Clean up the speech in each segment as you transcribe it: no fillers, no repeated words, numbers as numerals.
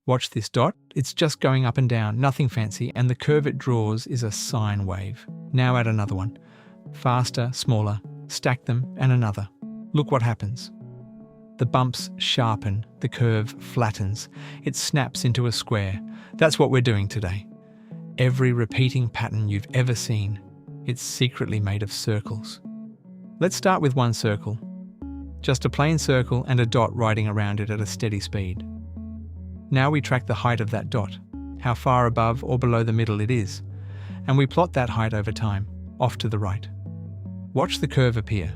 Watch this dot. It's just going up and down, nothing fancy, and the curve it draws is a sine wave. Now add another one. Faster, smaller, stack them, and another. Look what happens. The bumps sharpen, the curve flattens, it snaps into a square. That's what we're doing today. Every repeating pattern you've ever seen, it's secretly made of circles. Let's start with one circle. Just a plain circle and a dot riding around it at a steady speed. Now we track the height of that dot, how far above or below the middle it is, and we plot that height over time, off to the right. Watch the curve appear.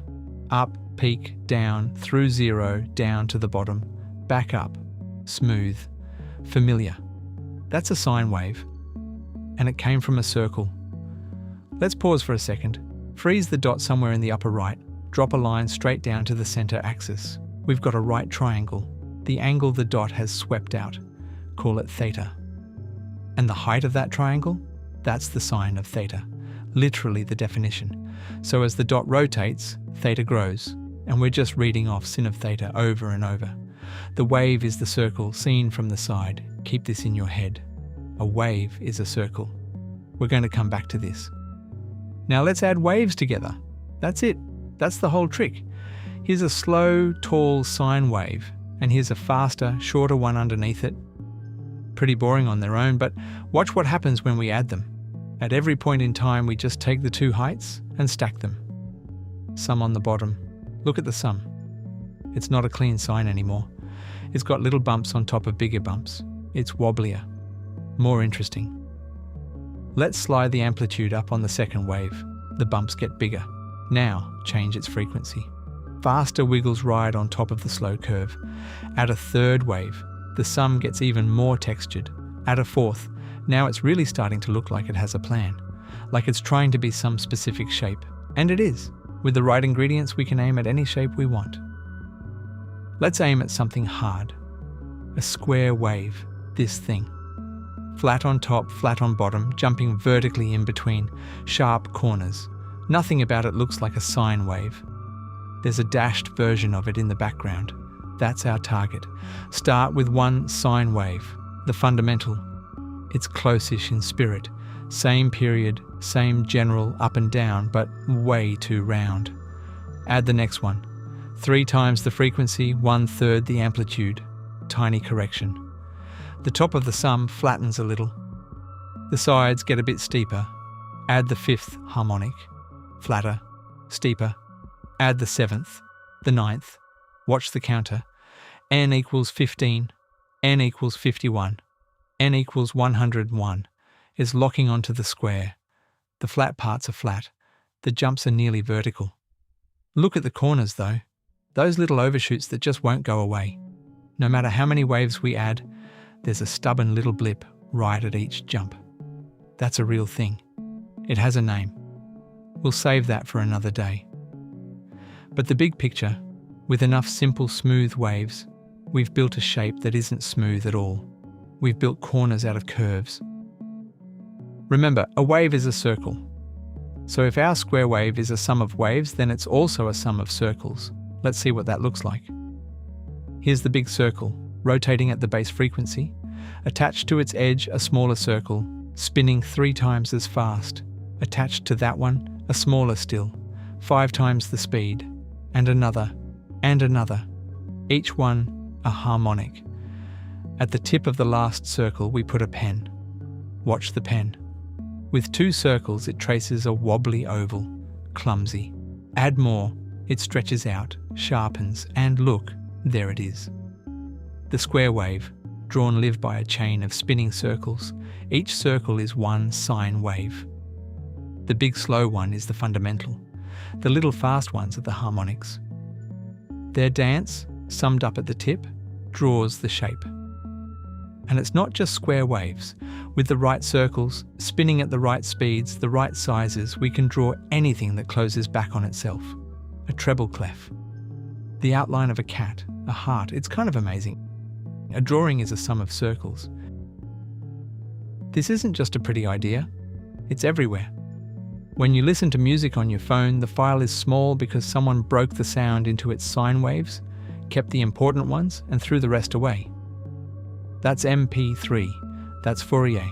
Up, peak, down, through zero, down to the bottom, back up, smooth, familiar. That's a sine wave, and it came from a circle. Let's pause for a second. Freeze the dot somewhere in the upper right. Drop a line straight down to the center axis. We've got a right triangle, the angle the dot has swept out. Call it theta. And the height of that triangle? That's the sine of theta, literally the definition. So as the dot rotates, theta grows, and we're just reading off sin of theta over and over. The wave is the circle seen from the side. Keep this in your head. A wave is a circle. We're going to come back to this. Now let's add waves together. That's it. That's the whole trick. Here's a slow, tall sine wave, and here's a faster, shorter one underneath it. Pretty boring on their own, but watch what happens when we add them. At every point in time, we just take the two heights and stack them. Sum on the bottom. Look at the sum. It's not a clean sine anymore. It's got little bumps on top of bigger bumps. It's wobblier. More interesting. Let's slide the amplitude up on the second wave. The bumps get bigger. Now, change its frequency. Faster wiggles ride on top of the slow curve. Add a third wave. The sum gets even more textured. Add a fourth. Now it's really starting to look like it has a plan. Like it's trying to be some specific shape. And it is. With the right ingredients, we can aim at any shape we want. Let's aim at something hard. A square wave. This thing. Flat on top, flat on bottom, jumping vertically in between. Sharp corners. Nothing about it looks like a sine wave. There's a dashed version of it in the background. That's our target. Start with one sine wave, the fundamental. It's close-ish in spirit. Same period, same general up and down, but way too round. Add the next one. 3 times the frequency, 1/3 the amplitude. Tiny correction. The top of the sum flattens a little. The sides get a bit steeper. Add the 5th harmonic. Flatter, steeper. Add the 7th, the 9th. Watch the counter. N equals 15, N equals 51, N equals 101 is locking onto the square. The flat parts are flat. The jumps are nearly vertical. Look at the corners though. Those little overshoots that just won't go away. No matter how many waves we add, there's a stubborn little blip right at each jump. That's a real thing. It has a name. We'll save that for another day. But the big picture, with enough simple smooth waves, we've built a shape that isn't smooth at all. We've built corners out of curves. Remember, a wave is a circle. So if our square wave is a sum of waves, then it's also a sum of circles. Let's see what that looks like. Here's the big circle, rotating at the base frequency. Attached to its edge, a smaller circle, spinning 3 times as fast. Attached to that one, a smaller still, 5 times the speed. And another, and another. Each one a harmonic. At the tip of the last circle, we put a pen. Watch the pen. With 2 circles, it traces a wobbly oval, clumsy. Add more, it stretches out, sharpens, and look, there it is. The square wave, drawn live by a chain of spinning circles. Each circle is one sine wave. The big slow one is the fundamental. The little fast ones are the harmonics. Their dance, summed up at the tip, draws the shape. And it's not just square waves. With the right circles, spinning at the right speeds, the right sizes, we can draw anything that closes back on itself. A treble clef. The outline of a cat, a heart. It's kind of amazing. A drawing is a sum of circles. This isn't just a pretty idea. It's everywhere. When you listen to music on your phone, the file is small because someone broke the sound into its sine waves, kept the important ones, and threw the rest away. That's MP3. That's Fourier.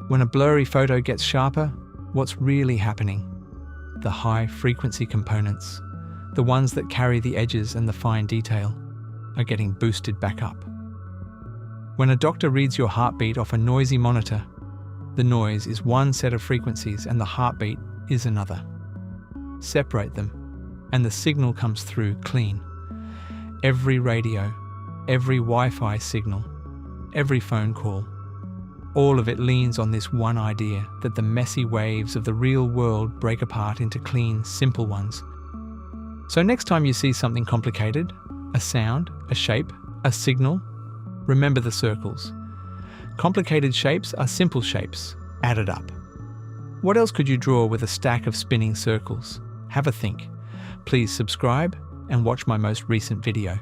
When a blurry photo gets sharper, what's really happening? The high-frequency components, the ones that carry the edges and the fine detail, are getting boosted back up. When a doctor reads your heartbeat off a noisy monitor, the noise is one set of frequencies and the heartbeat is another. Separate them, and the signal comes through clean. Every radio, every Wi-Fi signal, every phone call, all of it leans on this one idea that the messy waves of the real world break apart into clean, simple ones. So next time you see something complicated, a sound, a shape, a signal, remember the circles. Complicated shapes are simple shapes, added up. What else could you draw with a stack of spinning circles? Have a think. Please subscribe and watch my most recent video.